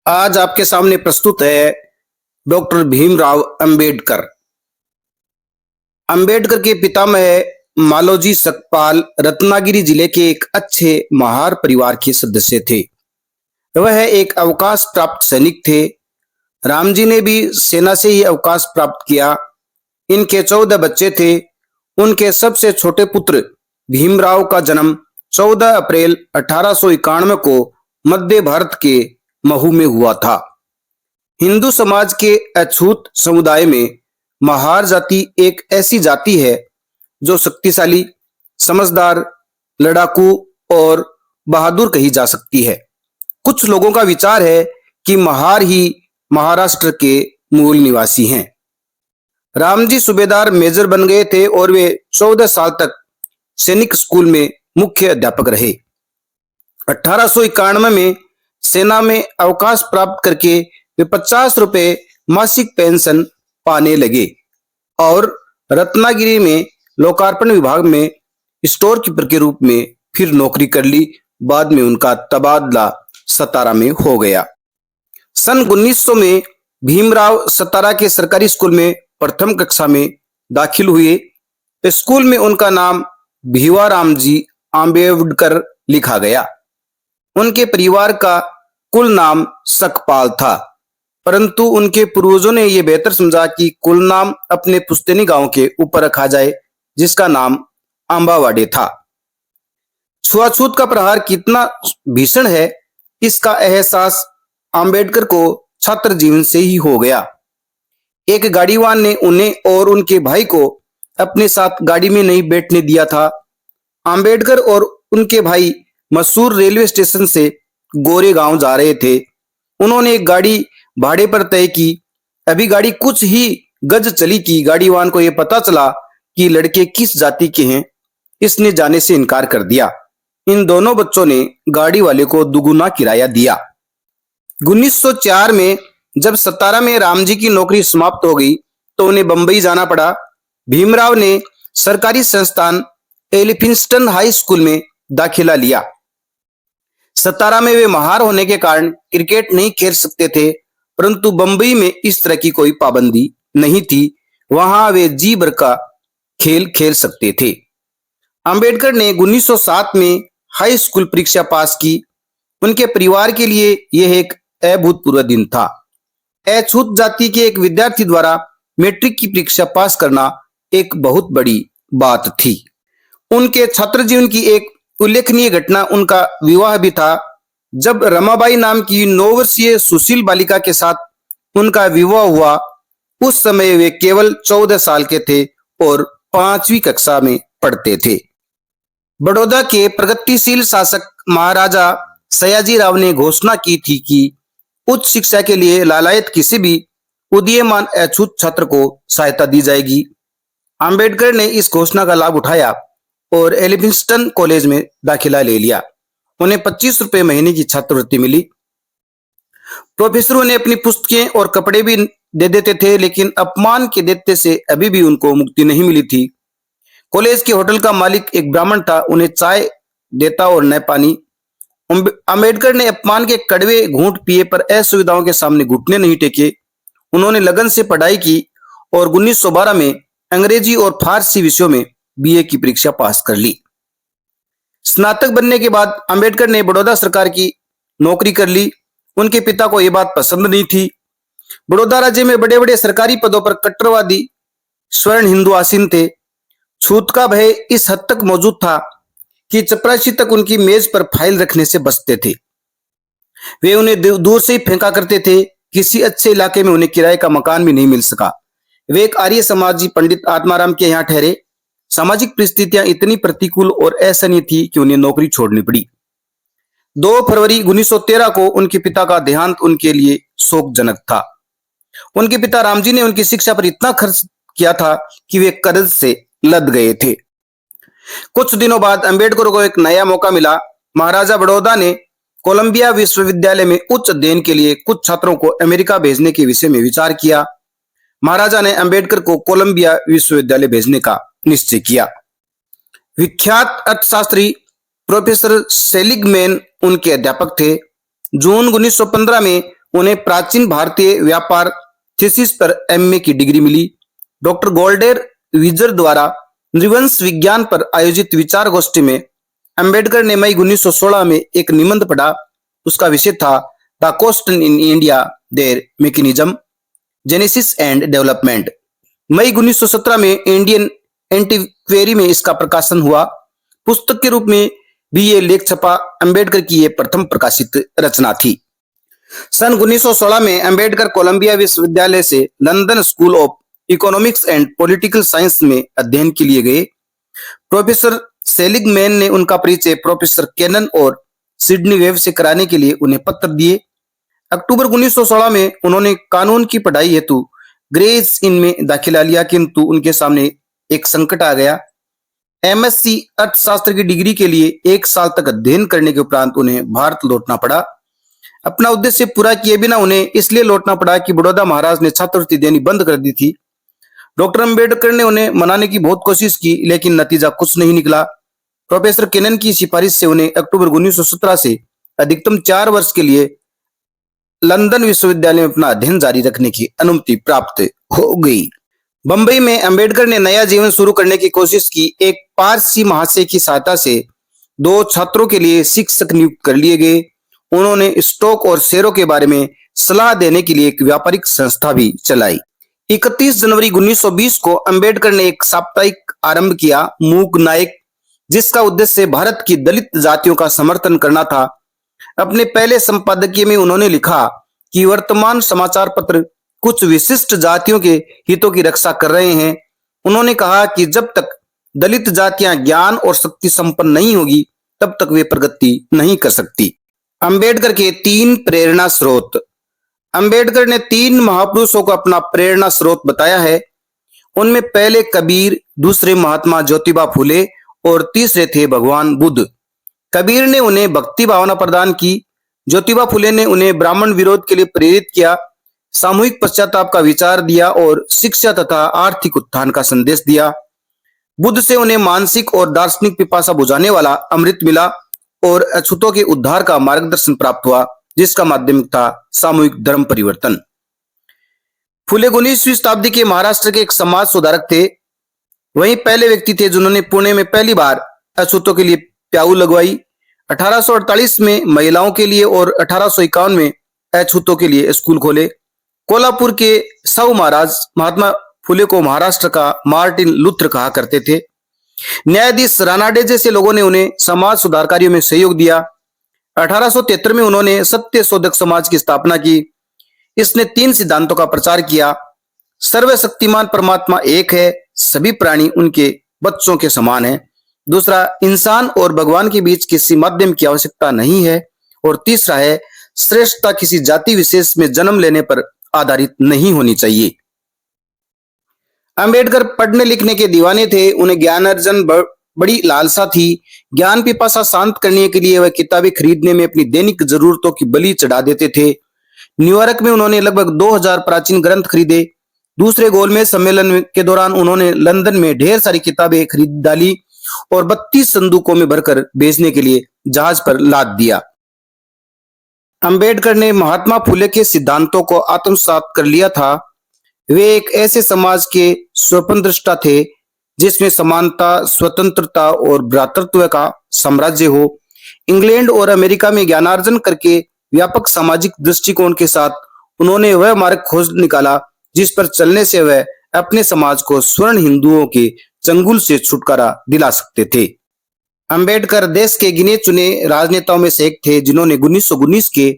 आज आपके सामने प्रस्तुत है डॉक्टर भीमराव अंबेडकर। अंबेडकर के पितामह मालोजी सकपाल रत्नागिरी जिले के एक अच्छे महार परिवार के सदस्य थे। वह एक अवकाश प्राप्त सैनिक थे। रामजी ने भी सेना से ही अवकाश प्राप्त किया। इनके 14 बच्चे थे। उनके सबसे छोटे पुत्र भीमराव का जन्म 14 अप्रैल 1891 को मध्य भारत के महू में हुआ था। हिंदू समाज के अछूत समुदाय में महार जाति एक ऐसी जाति है जो शक्तिशाली, समझदार, लड़ाकू और बहादुर कही जा सकती है। कुछ लोगों का विचार है कि महार ही महाराष्ट्र के मूल निवासी हैं। रामजी सूबेदार मेजर बन गए थे और वे 14 साल तक सैनिक स्कूल में मुख्य अध्यापक रहे। 1891 में सेना में अवकाश प्राप्त करके वे 50 रुपए मासिक पेंशन पाने लगे और रत्नागिरी में लोकार्पण विभाग में स्टोर कीपर के रूप में फिर नौकरी कर ली। बाद में उनका तबादला सतारा में हो गया। सन 1900 में भीमराव सतारा के सरकारी स्कूल में प्रथम कक्षा में दाखिल हुए। स्कूल में उनका नाम भीवारामजी आंबेडकर लिखा गया। उनके परिवार का कुल नाम सकपाल था, परंतु उनके पूर्वजों ने यह बेहतर समझा कि कुल नाम अपने पुश्तैनी गांव के ऊपर रखा जाए, जिसका नाम आंबावाड़े था। छुआछूत का प्रहार कितना भीषण है, इसका एहसास आंबेडकर को छात्र जीवन से ही हो गया। एक गाड़ीवान ने उन्हें और उनके भाई को अपने साथ गाड़ी में नहीं बैठने दिया था। आंबेडकर और उनके भाई मसूर रेलवे स्टेशन से गोरे गांव जा रहे थे। उन्होंने एक गाड़ी भाड़े पर तय की। अभी गाड़ी कुछ ही गज चली कि गाड़ीवान को यह पता चला कि लड़के किस जाति के हैं। इसने जाने से इनकार कर दिया। इन दोनों बच्चों ने गाड़ी वाले को दुगुना किराया दिया। 1904 में जब सतारा में रामजी की नौकरी समाप्त हो गई तो उन्हें बंबई जाना पड़ा। भीमराव ने सरकारी संस्थान एलिफिंस्टन हाई स्कूल में दाखिला लिया। सतारा में वे महार होने के कारण क्रिकेट नहीं खेल सकते थे, परंतु बंबई में इस तरह की कोई पाबंदी नहीं थी। वहां वे जी भर का खेल खेल सकते थे। अंबेडकर ने 1907 में हाई स्कूल परीक्षा पास की। उनके परिवार के लिए यह एक अभूतपूर्व दिन था। अछूत जाति के एक विद्यार्थी द्वारा मैट्रिक की परीक्षा पास करना एक बहुत बड़ी बात थी। उनके छात्र जीवन की एक उल्लेखनीय घटना उनका विवाह भी था। जब रमाबाई नाम की 9 वर्षीय सुशील बालिका के साथ उनका विवाह हुआ, उस समय वे केवल 14 साल के थे और 5वीं कक्षा में पढ़ते थे। बड़ौदा के प्रगतिशील शासक महाराजा सयाजीराव ने घोषणा की थी कि उच्च शिक्षा के लिए लालायत किसी भी उदीयमान अछूत छात्र को सहायता दी जाएगी। अंबेडकर ने इस घोषणा का लाभ उठाया और एलिफिंस्टन कॉलेज में दाखिला ले लिया। उन्हें 25 रुपए महीने की छात्रवृत्ति मिली। प्रोफेसर उन्हें अपनी पुस्तकें और कपड़े भी दे देते थे, लेकिन अपमान के दैत्य से अभी भी उनको मुक्ति नहीं मिली थी। कॉलेज के होटल का मालिक एक ब्राह्मण था, उन्हें चाय देता और न पानी। अंबेडकर ने अपमान के कड़वे घूंट पिए पर असुविधाओं के सामने घुटने नहीं टेके। उन्होंने लगन से पढ़ाई की और 1912 में अंग्रेजी और फारसी विषयों में बीए की परीक्षा पास कर ली। स्नातक बनने के बाद अंबेडकर ने बड़ौदा सरकार की नौकरी कर ली। उनके पिता को यह बात पसंद नहीं थी। बड़ौदा राज्य में बड़े बड़े सरकारी पदों पर कट्टरवादी स्वर्ण हिंदू आसीन थे। छूत का भय इस हद तक मौजूद था कि चपरासी तक उनकी मेज पर फाइल रखने से बचते थे। वे उन्हें दूर से ही फेंका करते थे। किसी अच्छे इलाके में उन्हें किराए का मकान भी नहीं मिल सका। वे एक आर्य समाजी पंडित आत्माराम के यहाँ ठहरे। सामाजिक परिस्थितियां इतनी प्रतिकूल और असहनीय थी कि उन्हें नौकरी छोड़नी पड़ी। 2 फरवरी 1913 को उनके पिता का देहांत उनके लिए शोकजनक था। उनके पिता रामजी ने उनकी शिक्षा पर इतना खर्च किया था कि वे कर्ज से लद गए थे। कुछ दिनों बाद अंबेडकर को एक नया मौका मिला। महाराजा बड़ौदा ने कोलंबिया विश्वविद्यालय में उच्च अध्ययन के लिए कुछ छात्रों को अमेरिका भेजने के विषय में विचार किया। महाराजा ने अंबेडकर को कोलंबिया विश्वविद्यालय भेजने का निश्चय किया। विख्यात अर्थशास्त्री प्रोफेसर सेलिगमैन उनके अध्यापक थे। जून 1915 में उन्हें प्राचीन भारतीय व्यापार थीसिस पर एमए की डिग्री मिली। डॉक्टर गोल्डेर विजर द्वारा नृवंश विज्ञान पर आयोजित विचार गोष्ठी में अंबेडकर ने मई 1916 में एक निबंध पढ़ा। उसका विषय था the question in India, their mechanism, genesis and development. मई 1917 में इंडियन एंटीक्वेरी में इसका प्रकाशन हुआ। पुस्तक के रूप में भी ये लेख छपा। अंबेडकर की ये प्रथम प्रकाशित रचना थी। सन 1916 में अंबेडकर कोलंबिया विश्वविद्यालय से London school of economics and political science में अध्ययन के लिए गए। प्रोफेसर सेलिगमैन ने उनका परिचय प्रोफेसर केनन और सिडनी वेब से कराने के लिए उन्हें पत्र दिए। अक्टूबर 1916 में उन्होंने कानून की पढ़ाई हेतु ग्रेज इन में दाखिला लिया, किंतु उनके सामने एक संकट आ गया। एमएससी अर्थशास्त्र की डिग्री के लिए 1 साल तक अध्ययन करने के उपरांत उन्हें भारत लौटना पड़ा। अपना उद्देश्य पूरा किए बिना उन्हें इसलिए लौटना पड़ा कि बड़ौदा महाराज ने छात्रवृत्ति देनी बंद कर दी थी। डॉक्टर अंबेडकर ने उन्हें मनाने की बहुत कोशिश की, लेकिन नतीजा कुछ नहीं निकला। प्रोफेसर केनन की सिफारिश से उन्हें अक्टूबर 1917 से अधिकतम 4 वर्ष के लिए लंदन विश्वविद्यालय में अपना अध्ययन जारी रखने की अनुमति प्राप्त हो गई। बंबई में अंबेडकर ने नया जीवन शुरू करने की कोशिश की। एक पारसी महाशय की सहायता से 2 छात्रों के लिए शिक्षक नियुक्त कर लिए गए। उन्होंने स्टॉक और शेयरों के बारे में सलाह देने के लिए एक व्यापारिक संस्था भी चलाई। 31 जनवरी 1920 को अंबेडकर ने एक साप्ताहिक आरंभ किया, मूक नायक, जिसका उद्देश्य भारत की दलित जातियों का समर्थन करना था। अपने पहले संपादकीय में उन्होंने लिखा कि वर्तमान समाचार पत्र कुछ विशिष्ट जातियों के हितों की रक्षा कर रहे हैं। उन्होंने कहा कि जब तक दलित जातियां ज्ञान और शक्ति संपन्न नहीं होगी, तब तक वे प्रगति नहीं कर सकती। अंबेडकर के 3 प्रेरणा स्रोत। अंबेडकर ने 3 महापुरुषों को अपना प्रेरणा स्रोत बताया है। उनमें पहले कबीर, दूसरे महात्मा ज्योतिबा फुले और तीसरे थे भगवान बुद्ध। कबीर ने उन्हें भक्ति भावना प्रदान की। ज्योतिबा फुले ने उन्हें ब्राह्मण विरोध के लिए प्रेरित किया, सामूहिक पश्चाताप का विचार दिया और शिक्षा तथा आर्थिक उत्थान का संदेश दिया। बुद्ध से उन्हें मानसिक और दार्शनिक पिपासा बुझाने वाला अमृत मिला और अछूतों के उद्धार का मार्गदर्शन प्राप्त हुआ, जिसका माध्यम था सामूहिक धर्म परिवर्तन। फुले 19वीं शताब्दी के महाराष्ट्र के एक समाज सुधारक थे। वही पहले व्यक्ति थे जिन्होंने पुणे में पहली बार अछूतों के लिए प्याऊ लगवाई। 1848 में महिलाओं के लिए और 1851 में अछूतों के लिए स्कूल खोले। कोल्हापुर के साहू महाराज महात्मा फुले को महाराष्ट्र का मार्टिन लूथर कहा करते थे। न्यायाधीश रानाडे जैसे लोगों ने उन्हें समाज सुधार कार्यों में सहयोग दिया। 1873 में उन्होंने सत्य शोधक समाज की स्थापना की। इसने 3 सिद्धांतों का प्रचार किया। सर्वशक्तिमान परमात्मा एक है, सभी प्राणी उनके बच्चों के समान है। दूसरा, इंसान और भगवान के बीच किसी माध्यम की आवश्यकता नहीं है। और तीसरा है, श्रेष्ठता किसी जाति विशेष में जन्म लेने पर आधारित नहीं होनी चाहिए। अंबेडकर पढ़ने लिखने के दीवाने थे। उन्हें ज्ञान अर्जन बड़ी लालसा थी। ज्ञान पिपासा शांत करने के लिए वह किताबें खरीदने में अपनी दैनिक जरूरतों की बलि चढ़ा देते थे। न्यूयॉर्क में उन्होंने लगभग 2000 प्राचीन ग्रंथ खरीदे। दूसरे गोलमेज सम्मेलन के दौरान उन्होंने लंदन में ढेर सारी किताबें खरीद डाली और 32 संदूकों में भरकर बेचने के लिए जहाज पर लाद दिया। अंबेडकर ने महात्मा फुले के सिद्धांतों को आत्मसात कर लिया था। वे एक ऐसे समाज के स्वतंत्रता थे जिसमें समानता, स्वतंत्रता और भ्रातृत्व का साम्राज्य हो। इंग्लैंड और अमेरिका में ज्ञानार्जन करके व्यापक सामाजिक दृष्टिकोण के साथ उन्होंने वह मार्ग खोज निकाला जिस पर चलने से वह अपने समाज को स्वर्ण हिंदुओं के चंगुल से छुटकारा दिला सकते थे। अंबेडकर देश के गिने चुने राजनेताओं में से एक थे जिन्होंने 1919 के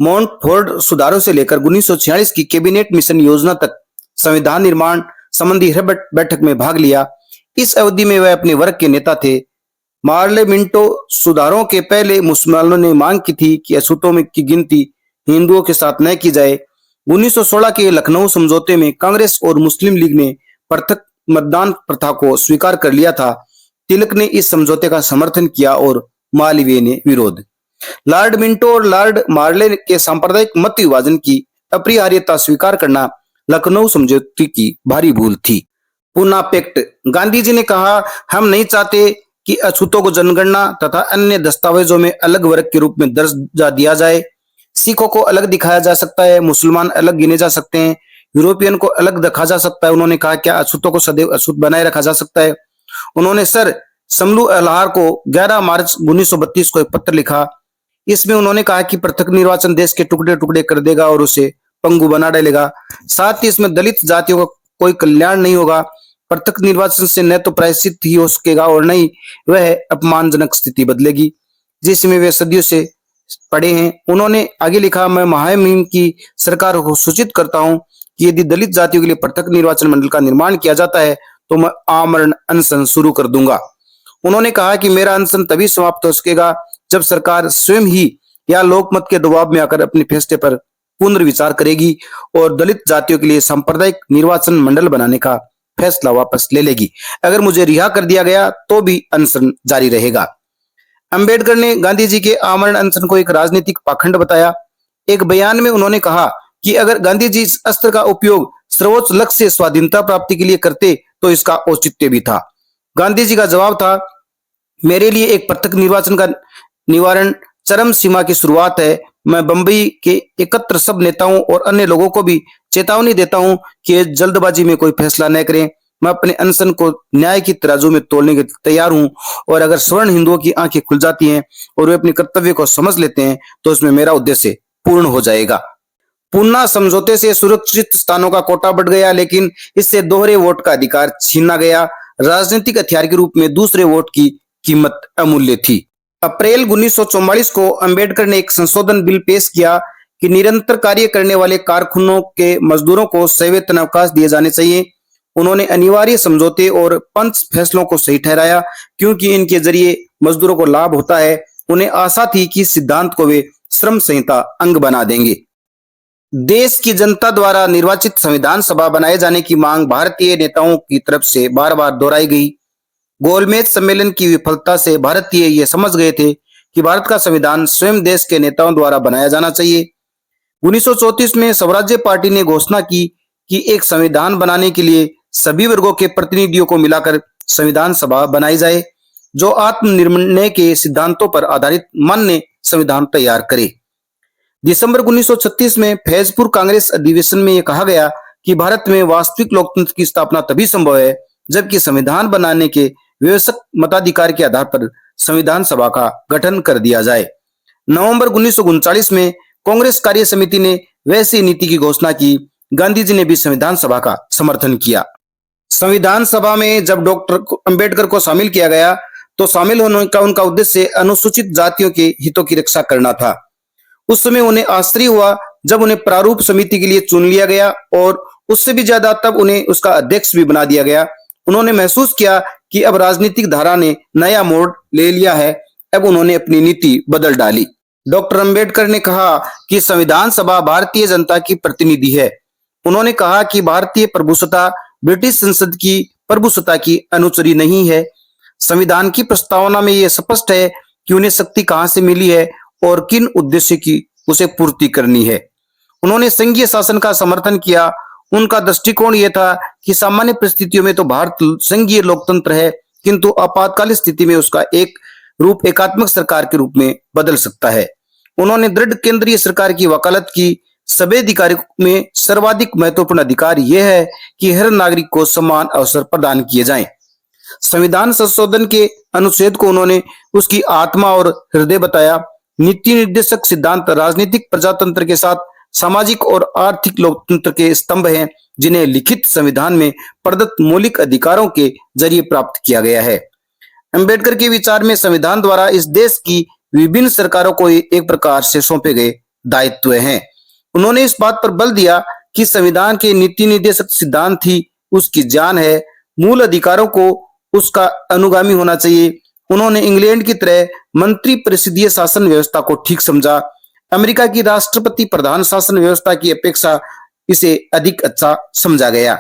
मॉन्टफोर्ड सुधारों से लेकर 1946 की कैबिनेट मिशन योजना तक संविधान निर्माण संबंधी हर बैठक में भाग लिया। इस अवधि में वह अपने वर्ग के नेता थे। मार्ले मिंटो सुधारों के पहले मुसलमानों ने मांग की थी कि अछूतों में की गिनती हिंदुओं के साथ न की जाए। 1916 के लखनऊ समझौते में कांग्रेस और मुस्लिम लीग ने पृथक मतदान प्रथा को स्वीकार कर लिया था। तिलक ने इस समझौते का समर्थन किया और मालवीय ने विरोध। लॉर्ड मिंटो और लॉर्ड मार्ले के सांप्रदायिक मत विभाजन की अपरिहार्यता स्वीकार करना लखनऊ समझौते की भारी भूल थी। पूना पैक्ट। गांधी जी ने कहा, हम नहीं चाहते कि अछूतों को जनगणना तथा अन्य दस्तावेजों में अलग वर्ग के रूप में दर्जा दिया जाए। सिखों को अलग दिखाया जा सकता है, मुसलमान अलग गिने जा सकते हैं, यूरोपियन को अलग रखा जा सकता है। उन्होंने कहा क्या अछूतों को सदैव अछूत बनाए रखा जा सकता है। उन्होंने सर शमलू अल्हार को 11 मार्च 1932 को एक पत्र लिखा। इसमें उन्होंने कहा कि पृथक निर्वाचन देश के टुकड़े टुकड़े कर देगा और उसे पंगु बना डालेगा। साथ ही इसमें दलित जातियों का कोई कल्याण नहीं होगा। पृथक निर्वाचन से न तो प्रायश्चित ही हो सकेगा और न ही वह अपमानजनक स्थिति बदलेगी जिसमें वे सदियों से पड़े हैं। उन्होंने आगे लिखा, मैं महामहिम की सरकार को सूचित करता हूं कि यदि दलित जातियों के लिए पृथक निर्वाचन मंडल का निर्माण किया जाता है तो मैं आमरण अनशन शुरू कर दूंगा। उन्होंने कहा कि मेरा अनशन तभी समाप्त हो सकेगा जब सरकार स्वयं ही या लोकमत के दबाव में आकर अपने फैसले पर पुनर्विचार करेगी और दलित जातियों के लिए सांप्रदायिक निर्वाचन मंडल बनाने का फैसला वापस ले लेगी। अगर मुझे रिहा कर दिया गया तो भी अनशन जारी रहेगा। अंबेडकर ने गांधी जी के आमरण अनशन को एक राजनीतिक पाखंड बताया। एक बयान में उन्होंने कहा कि अगर गांधी जी इस अस्त्र का उपयोग सर्वोच्च लक्ष्य स्वाधीनता प्राप्ति के लिए करते तो इसका औचित्य भी था। गांधी जी का जवाब था, मेरे लिए एक पृथक निर्वाचन का निवारण चरम सीमा की शुरुआत है। मैं बंबई के एकत्र सब नेताओं और अन्य लोगों को भी चेतावनी देता हूं कि जल्दबाजी में कोई फैसला न करें। मैं अपने अनशन को न्याय की तराजू में तोलने के तैयार हूं और अगर स्वर्ण हिंदुओं की आंखें खुल जाती हैं और वे अपने कर्तव्य को समझ लेते हैं तो उसमें मेरा उद्देश्य पूर्ण हो जाएगा। पूना समझौते से सुरक्षित स्थानों का कोटा बढ़ गया, लेकिन इससे दोहरे वोट का अधिकार छीना गया। राजनीतिक हथियार के रूप में दूसरे वोट की कीमत अमूल्य थी। अप्रैल 1944 को अंबेडकर ने एक संशोधन बिल पेश किया कि निरंतर कार्य करने वाले कारखानों के मजदूरों को सवेतन अवकाश दिए जाने चाहिए। उन्होंने अनिवार्य समझौते और पंच फैसलों को सही ठहराया क्योंकि इनके जरिए मजदूरों को लाभ होता है। उन्हें आशा थी कि सिद्धांत को वे श्रम संहिता अंग बना देंगे। देश की जनता द्वारा निर्वाचित संविधान सभा बनाए जाने की मांग भारतीय नेताओं की तरफ से बार बार दोहराई गई। गोलमेज सम्मेलन की विफलता से भारतीय ये समझ गए थे कि भारत का संविधान स्वयं देश के नेताओं द्वारा बनाया जाना चाहिए। 1934 में स्वराज्य पार्टी ने घोषणा की कि एक संविधान बनाने के लिए सभी वर्गों के प्रतिनिधियों को मिलाकर संविधान सभा बनाई जाए जो आत्मनिर्णय के सिद्धांतों पर आधारित मान्य संविधान तैयार करे। दिसंबर 1936 में फैजपुर कांग्रेस अधिवेशन में यह कहा गया कि भारत में वास्तविक लोकतंत्र की स्थापना तभी संभव है जबकि संविधान बनाने के व्यवसायिक मताधिकार के आधार पर संविधान सभा का गठन कर दिया जाए। नवंबर 1939 में कांग्रेस कार्य समिति ने वैसी नीति की घोषणा की। गांधी जी ने भी संविधान सभा का समर्थन किया। संविधान सभा में जब डॉक्टर अंबेडकर को शामिल किया गया तो शामिल होने का उनका उद्देश्य अनुसूचित जातियों के हितों की रक्षा करना था। उस समय उन्हें आश्चर्य हुआ जब उन्हें प्रारूप समिति के लिए चुन लिया गया और उससे भी ज्यादा तब उन्हें उसका अध्यक्ष भी बना दिया गया। उन्होंने महसूस किया कि अब राजनीतिक धारा ने नया मोड़ ले लिया है। अब उन्होंने अपनी नीति बदल डाली। डॉक्टर अंबेडकर ने कहा कि संविधान सभा भारतीय जनता की प्रतिनिधि है। उन्होंने कहा कि भारतीय प्रभुसत्ता ब्रिटिश संसद की प्रभुसत्ता की अनुचरी नहीं है। संविधान की प्रस्तावना में यह स्पष्ट है कि उन्हें शक्ति कहां से मिली है और किन उद्देश्य की उसे पूर्ति करनी है। उन्होंने संघीय शासन का समर्थन किया। उनका दृष्टिकोण यह था कि सामान्य परिस्थितियों में तो भारत संघीय लोकतंत्र है किंतु आपातकालीन स्थिति में उसका एक रूप एकात्मक सरकार के रूप में बदल सकता है। उन्होंने दृढ़ केंद्रीय सरकार की वकालत की। सभी अधिकारों में सर्वाधिक महत्वपूर्ण अधिकार यह है कि हर नागरिक को समान अवसर प्रदान किए जाएं। संविधान संशोधन के अनुच्छेद को उन्होंने उसकी आत्मा और हृदय बताया। नीति निर्देशक सिद्धांत राजनीतिक प्रजातंत्र के साथ सामाजिक और आर्थिक लोकतंत्र के स्तंभ हैं जिन्हें लिखित संविधान में प्रदत्त मौलिक अधिकारों के जरिए प्राप्त किया गया है। अंबेडकर के विचार में संविधान द्वारा इस देश की विभिन्न सरकारों को एक प्रकार से सौंपे गए दायित्व हैं। उन्होंने इस बात पर बल दिया कि संविधान के नीति निर्देशक सिद्धांत ही उसकी जान है। मूल अधिकारों को उसका अनुगामी होना चाहिए। उन्होंने इंग्लैंड की तरह मंत्री परिषदीय शासन व्यवस्था को ठीक समझा। अमेरिका की राष्ट्रपति प्रधान शासन व्यवस्था की अपेक्षा इसे अधिक अच्छा समझा गया।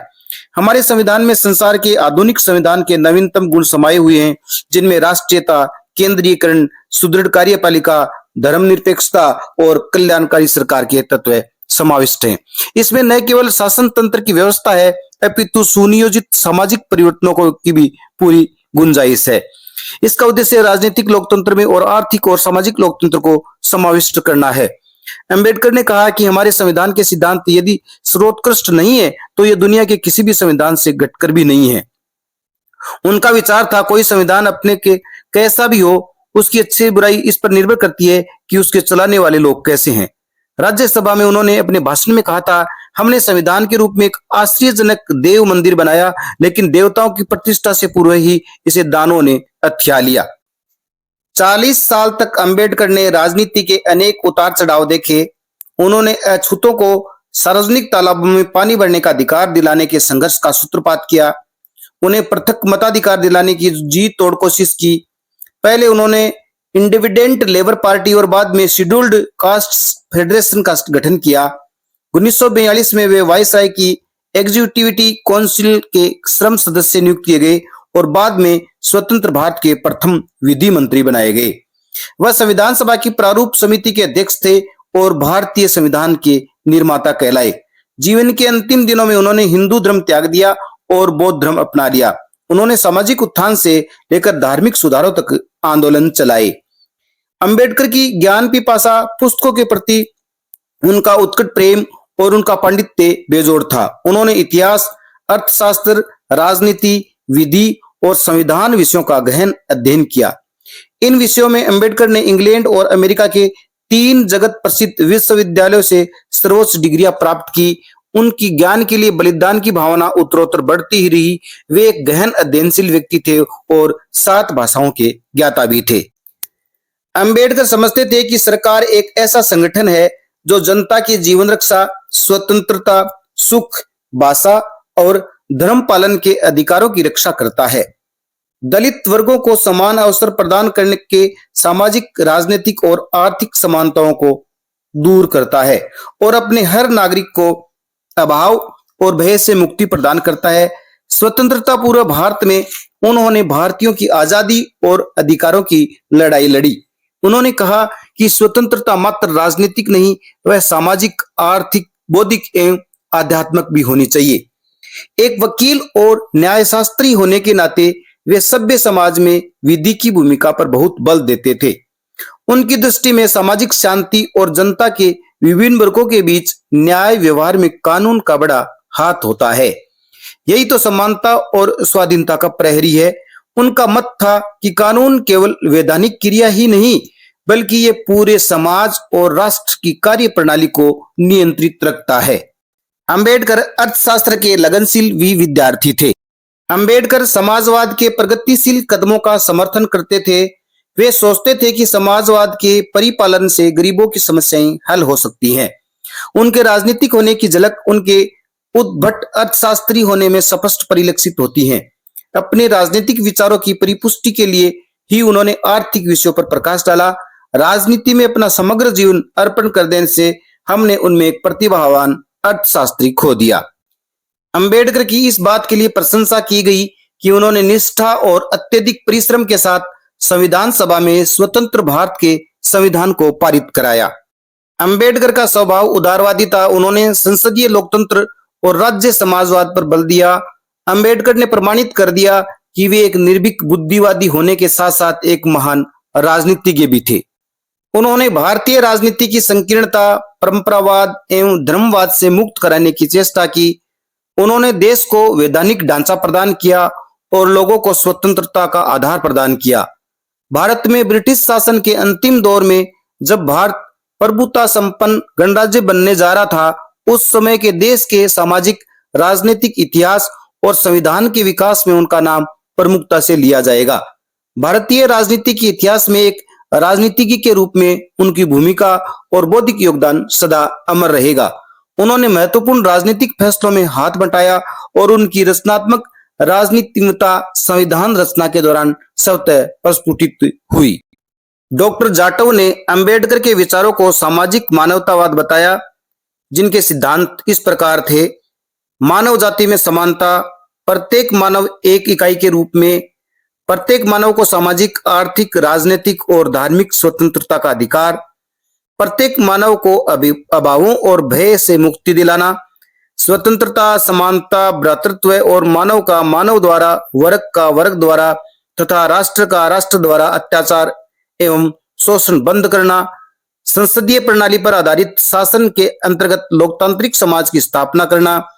हमारे संविधान में संसार के आधुनिक संविधान के नवीनतम गुण समाये हुए हैं जिनमें राष्ट्रीयता, केंद्रीयकरण, सुदृढ़ कार्यपालिका, धर्मनिरपेक्षता और कल्याणकारी सरकार के तत्व समाविष्ट हैं। इसमें न केवल शासन तंत्र की व्यवस्था है अपितु सुनियोजित सामाजिक परिवर्तनों की भी पूरी गुंजाइश है। इसका उद्देश्य राजनीतिक लोकतंत्र में और आर्थिक और सामाजिक लोकतंत्र को समाविष्ट करना है। अंबेडकर ने कहा कि हमारे संविधान के सिद्धांत यदि सर्वोत्कृष्ट नहीं है तो ये दुनिया के किसी भी संविधान से घटकर भी नहीं है। उनका विचार था कोई संविधान अपने के कैसा भी हो, उसकी अच्छी बुराई इस पर निर्भर करती है कि उसके चलाने वाले लोग कैसे हैं। राज्यसभा में उन्होंने अपने भाषण में कहा था, हमने संविधान के रूप में एक आश्चर्यजनक देव मंदिर बनाया, लेकिन देवताओं की प्रतिष्ठा से पूर्व ही इसे दानों ने हथिया लिया। 40 साल तक अंबेडकर ने राजनीति के अनेक उतार चढ़ाव देखे। उन्होंने अछूतों को सार्वजनिक तालाबों में पानी भरने का अधिकार दिलाने के संघर्ष का सूत्रपात किया। उन्हें पृथक मताधिकार दिलाने की जी तोड़ कोशिश की। पहले उन्होंने इंडिपेंडेंट लेबर पार्टी और बाद में शेड्यूल्ड कास्ट फेडरेशन का गठन किया। 1942 में वे वायसराय की एग्जीक्यूटिव काउंसिल के श्रम सदस्य नियुक्त किए गए और बाद में स्वतंत्र भारत के प्रथम विधि मंत्री बनाए गए। वह संविधान सभा की प्रारूप समिति के अध्यक्ष थे और भारतीय संविधान के निर्माता कहलाए। जीवन के अंतिम दिनों में उन्होंने हिंदू धर्म त्याग दिया और बौद्ध धर्म अपना लिया। उन्होंने सामाजिक उत्थान से लेकर धार्मिक सुधारों तक आंदोलन चलाए। अंबेडकर की ज्ञान पिपासा, पुस्तकों के प्रति उनका उत्कट प्रेम और उनका पांडित्य बेजोड़ था। उन्होंने इतिहास, अर्थशास्त्र, राजनीति, विधि और संविधान विषयों का गहन अध्ययन किया। इन विषयों में अंबेडकर ने इंग्लैंड और अमेरिका के 3 जगत प्रसिद्ध विश्वविद्यालयों से सर्वोच्च डिग्रियां प्राप्त की। उनकी ज्ञान के लिए बलिदान की भावना उत्तरोत्तर बढ़ती ही रही। वे एक गहन अध्ययनशील व्यक्ति थे और 7 भाषाओं के ज्ञाता भी थे। अंबेडकर समझते थे कि सरकार एक ऐसा संगठन है जो जनता की जीवन रक्षा, स्वतंत्रता, सुख, भाषा और धर्म पालन के अधिकारों की रक्षा करता है। दलित वर्गों को समान अवसर प्रदान करने के सामाजिक, राजनीतिक और आर्थिक समानताओं को दूर करता है और अपने हर नागरिक को अभाव और भय से मुक्ति प्रदान करता है। स्वतंत्रता पूर्व भारत में उन्होंने भारतीयों की आजादी और अधिकारों की लड़ाई लड़ी। उन्होंने कहा कि स्वतंत्रता मात्र राजनीतिक नहीं, वह सामाजिक, आर्थिक, बौद्धिक एवं आध्यात्मिक भी होनी चाहिए। एक वकील और न्यायशास्त्री होने के नाते वे सभ्य समाज में विधि की भूमिका पर बहुत बल देते थे। उनकी दृष्टि में सामाजिक शांति और जनता के विभिन्न वर्गों के बीच न्याय व्यवहार में कानून का बड़ा हाथ होता है। यही तो समानता और स्वाधीनता का प्रहरी है। उनका मत था कि कानून केवल वैधानिक क्रिया ही नहीं, बल्कि ये पूरे समाज और राष्ट्र की कार्य प्रणाली को नियंत्रित रखता है। अंबेडकर अर्थशास्त्र के लगनशील विद्यार्थी थे। अंबेडकर समाजवाद के प्रगतिशील कदमों का समर्थन करते थे। वे सोचते थे कि समाजवाद के परिपालन से गरीबों की समस्याएं हल हो सकती हैं। उनके राजनीतिक होने की झलक उनके उद्भट अर्थशास्त्री होने में स्पष्ट परिलक्षित होती है। अपने राजनीतिक विचारों की परिपुष्टि के लिए ही उन्होंने आर्थिक विषयों पर प्रकाश डाला। राजनीति में अपना समग्र जीवन अर्पण कर देने से हमने उनमें एक प्रतिभावान अर्थशास्त्री खो दिया। अंबेडकर की इस बात के लिए प्रशंसा की गई कि उन्होंने निष्ठा और अत्यधिक परिश्रम के साथ संविधान सभा में स्वतंत्र भारत के संविधान को पारित कराया। अंबेडकर का स्वभाव उदारवादी था। उन्होंने संसदीय लोकतंत्र और राज्य समाजवाद पर बल दिया। अंबेडकर ने प्रमाणित कर दिया कि वे एक निर्भीक बुद्धिवादी होने के साथ साथ एक महान राजनीतिज्ञ भी थे। उन्होंने भारतीय राजनीति की संकीर्णता, परंपरावाद एवं धर्मवाद से मुक्त कराने की चेष्टा की। उन्होंने देश को वैधानिक ढांचा प्रदान किया और लोगों को स्वतंत्रता का आधार प्रदान किया। भारत में ब्रिटिश शासन के अंतिम दौर में जब भारत प्रभुता संपन्न गणराज्य बनने जा रहा था, उस समय के देश के सामाजिक, राजनीतिक इतिहास और संविधान के विकास में उनका नाम प्रमुखता से लिया जाएगा। भारतीय राजनीति के इतिहास में एक राजनीतिज्ञ के रूप में उनकी भूमिका और बौद्धिक योगदान सदा अमर रहेगा। उन्होंने महत्वपूर्ण राजनीतिक फैसलों में हाथ बंटाया और उनकी रचनात्मक राजनीतिमता संविधान रचना के दौरान स्वतः प्रस्फुटित हुई। डॉक्टर जाटव ने अंबेडकर के विचारों को सामाजिक मानवतावाद बताया, जिनके सिद्धांत इस प्रकार थे: मानव जाति में समानता, प्रत्येक मानव एक इकाई के रूप में, प्रत्येक मानव को सामाजिक, आर्थिक, राजनीतिक और धार्मिक स्वतंत्रता का अधिकार, प्रत्येक मानव को अभावों और भय से मुक्ति दिलाना, स्वतंत्रता, समानता, भ्रातृत्व और मानव का मानव द्वारा, वर्ग का वर्ग द्वारा तथा राष्ट्र का राष्ट्र द्वारा अत्याचार एवं शोषण बंद करना, संसदीय प्रणाली पर आधारित शासन के अंतर्गत लोकतांत्रिक समाज की स्थापना करना,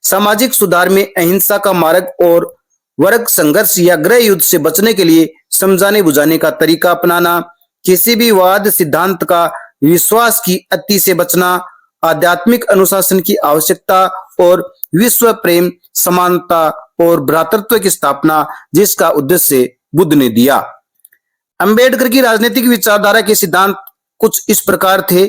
सामाजिक सुधार में अहिंसा का मार्ग और वर्ग संघर्ष या गृह युद्ध से बचने के लिए समझाने बुझाने का तरीका अपनाना, किसी भी वाद सिद्धांत का विश्वास की अति से बचना, आध्यात्मिक अनुशासन की आवश्यकता और विश्व प्रेम, समानता और भ्रातृत्व की स्थापना, जिसका उद्देश्य बुद्ध ने दिया। अंबेडकर की राजनीतिक विचारधारा के सिद्धांत कुछ इस प्रकार थे।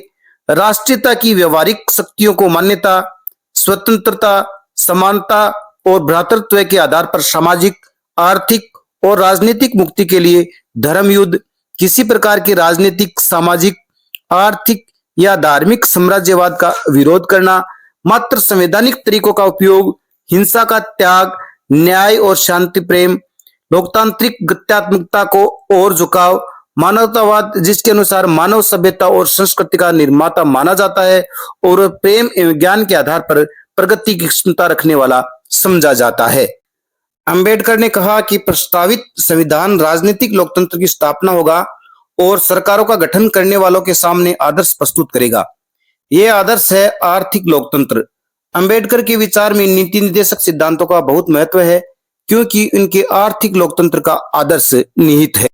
राष्ट्रीयता की व्यवहारिक शक्तियों को मान्यता, स्वतंत्रता, समानता और भ्रातृत्व के आधार पर सामाजिक, आर्थिक और राजनीतिक मुक्ति के लिए धर्म युद्ध, किसी प्रकार के राजनीतिक, सामाजिक, आर्थिक या धार्मिक साम्राज्यवाद का विरोध करना, मात्र संवैधानिक तरीकों का उपयोग, हिंसा का त्याग, न्याय और शांति प्रेम, लोकतांत्रिक गत्यात्मकता को और झुकाव, मानवतावाद जिसके अनुसार मानव सभ्यता और संस्कृति का निर्माता माना जाता है और प्रेम एवं ज्ञान के आधार पर प्रगति की क्षमता रखने वाला समझा जाता है। अंबेडकर ने कहा कि प्रस्तावित संविधान राजनीतिक लोकतंत्र की स्थापना होगा और सरकारों का गठन करने वालों के सामने आदर्श प्रस्तुत करेगा। यह आदर्श है आर्थिक लोकतंत्र। अंबेडकर के विचार में नीति निर्देशक सिद्धांतों का बहुत महत्व है क्योंकि उनके आर्थिक लोकतंत्र का आदर्श निहित है।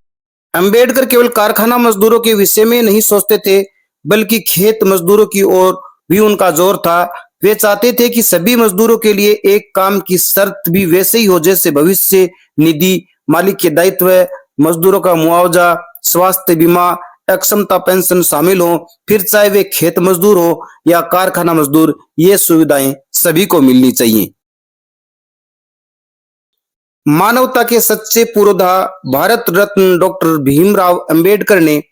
अंबेडकर केवल कारखाना मजदूरों के विषय में नहीं सोचते थे, बल्कि खेत मजदूरों की ओर भी उनका जोर था। वे चाहते थे कि सभी मजदूरों के लिए एक काम की शर्त भी वैसे ही हो जैसे भविष्य निधि, मालिक के दायित्व, मजदूरों का मुआवजा, स्वास्थ्य बीमा, अक्षमता पेंशन शामिल हो, फिर चाहे वे खेत मजदूर हो या कारखाना मजदूर, ये सुविधाएं सभी को मिलनी चाहिए। मानवता के सच्चे पुरोधा भारत रत्न डॉक्टर भीमराव अंबेडकर ने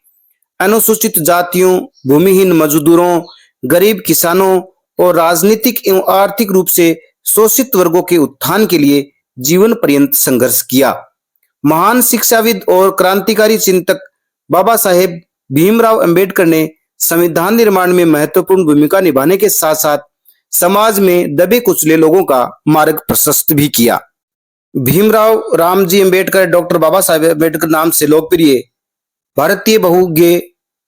अनुसूचित जातियों, भूमिहीन मजदूरों, गरीब किसानों और राजनीतिक एवं आर्थिक रूप से शोषित वर्गों के उत्थान के लिए जीवन पर्यंत संघर्ष किया। महान शिक्षाविद और क्रांतिकारी चिंतक बाबा साहेब भीमराव अंबेडकर ने संविधान निर्माण में महत्वपूर्ण भूमिका निभाने के साथ साथ समाज में दबे कुचले लोगों का मार्ग प्रशस्त भी किया। भीमराव रामजी अंबेडकर डॉक्टर बाबा साहेब अंबेडकर नाम से लोकप्रिय भारतीय बहुज्ञ,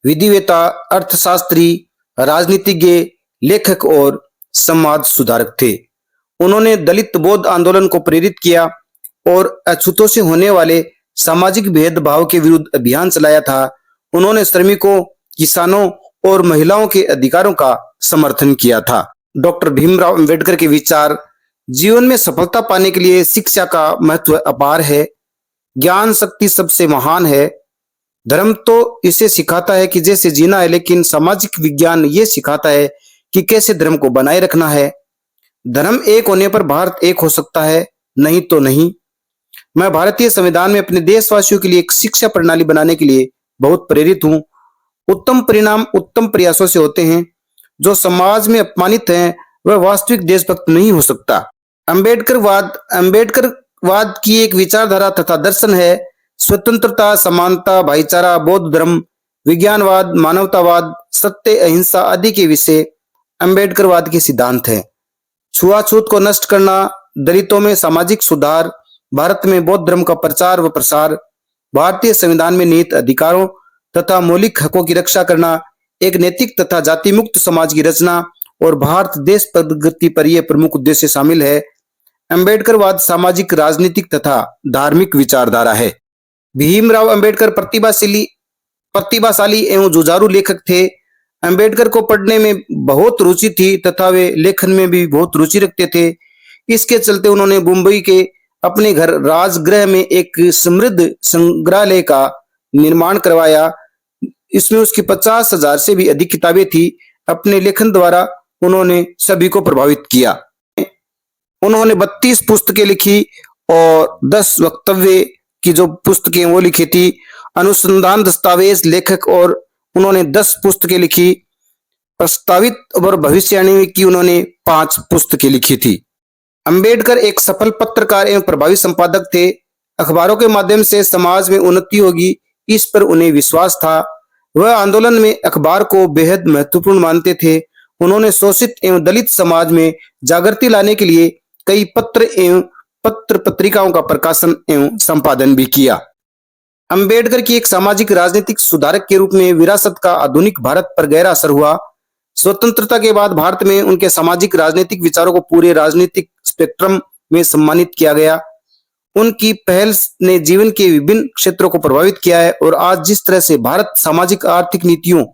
विधिवेता, अर्थशास्त्री, राजनीतिज्ञ, लेखक और समाज सुधारक थे। उन्होंने दलित बौद्ध आंदोलन को प्रेरित किया और अछूतों से होने वाले सामाजिक भेदभाव के विरुद्ध अभियान चलाया था। उन्होंने श्रमिकों, किसानों और महिलाओं के अधिकारों का समर्थन किया था। डॉक्टर भीमराव अंबेडकर के विचार जीवन में सफलता पाने के लिए शिक्षा का महत्व अपार है। ज्ञान शक्ति सबसे महान है। धर्म तो इसे सिखाता है कि जैसे जीना है, लेकिन सामाजिक विज्ञान ये सिखाता है कि कैसे धर्म को बनाए रखना है। धर्म एक होने पर भारत एक हो सकता है, नहीं तो नहीं। मैं भारतीय संविधान में अपने देशवासियों के लिए एक शिक्षा प्रणाली बनाने के लिए बहुत प्रेरित हूँ। उत्तम परिणाम उत्तम प्रयासों से होते हैं। जो समाज में अपमानित है वह वास्तविक देशभक्त नहीं हो सकता। अंबेडकरवाद की एक विचारधारा तथा दर्शन है स्वतंत्रता, समानता, भाईचारा, बौद्ध धर्म, विज्ञानवाद, मानवतावाद, सत्य, अहिंसा आदि के विषय अंबेडकरवाद के सिद्धांत हैं। छुआछूत को नष्ट करना, दलितों में सामाजिक सुधार, भारत में बौद्ध धर्म का प्रचार व प्रसार, भारतीय संविधान में निहित अधिकारों तथा मौलिक हकों की रक्षा करना, एक नैतिक तथा जाति मुक्त समाज की रचना और भारत देश प्रगति पर यह प्रमुख उद्देश्य शामिल है। अंबेडकरवाद सामाजिक, राजनीतिक तथा धार्मिक विचारधारा है। भीमराव अंबेडकर प्रतिभाशाली एवं जुझारू लेखक थे। अंबेडकर को पढ़ने में बहुत रुचि थी तथा वे लेखन में भी बहुत रुचि रखते थे। इसके चलते उन्होंने मुंबई के अपने घर राजगृह में एक समृद्ध संग्रहालय का निर्माण करवाया। इसमें उसकी 50,000 से भी अधिक किताबें थी। अपने लेखन द्वारा उन्होंने सभी को प्रभावित किया। उन्होंने 32 पुस्तकें लिखी और 10 वक्तव्य की जो पुस्तकें वो लिखी थी। अनुसंधान, दस्तावेज, लेखक और उन्होंने 10 पुस्तकें लिखी। प्रस्तावित और भविष्यवाणी की उन्होंने 5 पुस्तकें लिखी थी। अंबेडकर एक सफल पत्रकार एवं प्रभावी संपादक थे। अखबारों के माध्यम से समाज में उन्नति होगी, इस पर उन्हें विश्वास था। वह आंदोलन में अखबार को बेहद महत्वपूर्ण मानते थे। उन्होंने शोषित एवं दलित समाज में जागृति लाने के लिए कई पत्र एवं पत्र पत्रिकाओं का प्रकाशन एवं संपादन भी किया। अंबेडकर की एक सामाजिक राजनीतिक सुधारक के रूप में विरासत का आधुनिक भारत पर गहरा असर हुआ। स्वतंत्रता के बाद भारत में उनके सामाजिक राजनीतिक विचारों को पूरे राजनीतिक स्पेक्ट्रम में सम्मानित किया गया। उनकी पहल ने जीवन के विभिन्न क्षेत्रों को प्रभावित किया है और आज जिस तरह से भारत सामाजिक आर्थिक नीतियों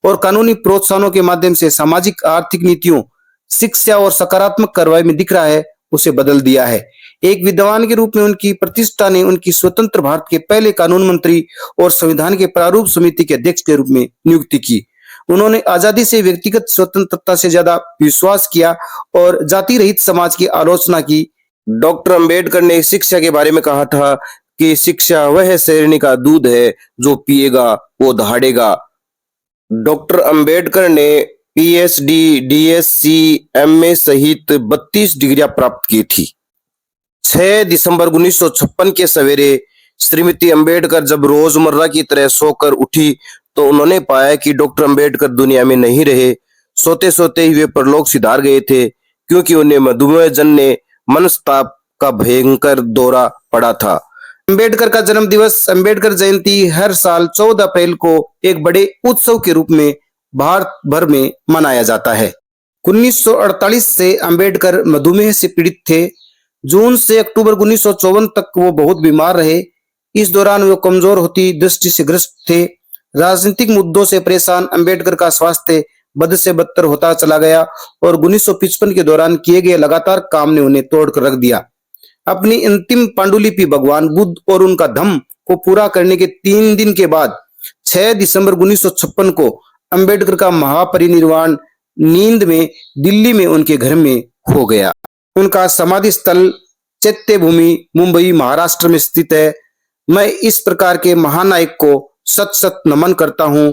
और कानूनी प्रोत्साहनों के माध्यम से सामाजिक आर्थिक नीतियों, शिक्षा और सकारात्मक कार्रवाई में दिख रहा है, उसे बदल दिया है। एक विद्वान के रूप में उनकी प्रतिष्ठा ने उनकी स्वतंत्र भारत के पहले कानून मंत्री और संविधान के प्रारूप समिति के अध्यक्ष के रूप में नियुक्ति की। उन्होंने आजादी से व्यक्तिगत स्वतंत्रता से ज्यादा विश्वास किया और जाति रहित समाज की आलोचना की। डॉक्टर अंबेडकर ने शिक्षा के बारे में कहा था कि शिक्षा वह शेरनी का दूध है, जो पिएगा वो दहाड़ेगा। डॉक्टर अंबेडकर ने पीएचडी, डीएससी, एमए सहित 32 डिग्रियां प्राप्त की थी। 6 दिसंबर 1956 के सवेरे श्रीमती अंबेडकर जब रोजमर्रा की तरह सोकर उठी तो उन्होंने पाया कि डॉक्टर अंबेडकर दुनिया में नहीं रहे। सोते सोते ही वे परलोक सिधार गए थे, क्योंकि उन्हें मधुमेह जन्य मनस्ताप का भयंकर दौरा पड़ा था। अंबेडकर का जन्म दिवस, अंबेडकर जयंती, हर साल 14 अप्रैल को एक बड़े उत्सव के रूप में भारत भर में मनाया जाता है। 1948 से अंबेडकर मधुमेह से पीड़ित थे। जून से अक्टूबर 1954 तक वो बहुत बीमार रहे। इस दौरान वो कमजोर होती दृष्टि से ग्रस्त थे। राजनीतिक मुद्दों से परेशान अंबेडकर का स्वास्थ्य बद से बदतर होता चला गया और 1955 के दौरान किए गए लगातार काम ने उन्हें तोड़कर रख दिया। अपनी अंतिम पांडुलिपि भगवान बुद्ध और उनका धम्म को पूरा करने के 3 दिन के बाद 6 दिसंबर 1956 को अंबेडकर का महापरिनिर्वाण नींद में दिल्ली में उनके घर में हो गया। उनका समाधि स्थल चैत्यभूमि मुंबई महाराष्ट्र में स्थित है। मैं इस प्रकार के महानायक को सत सत नमन करता हूँ।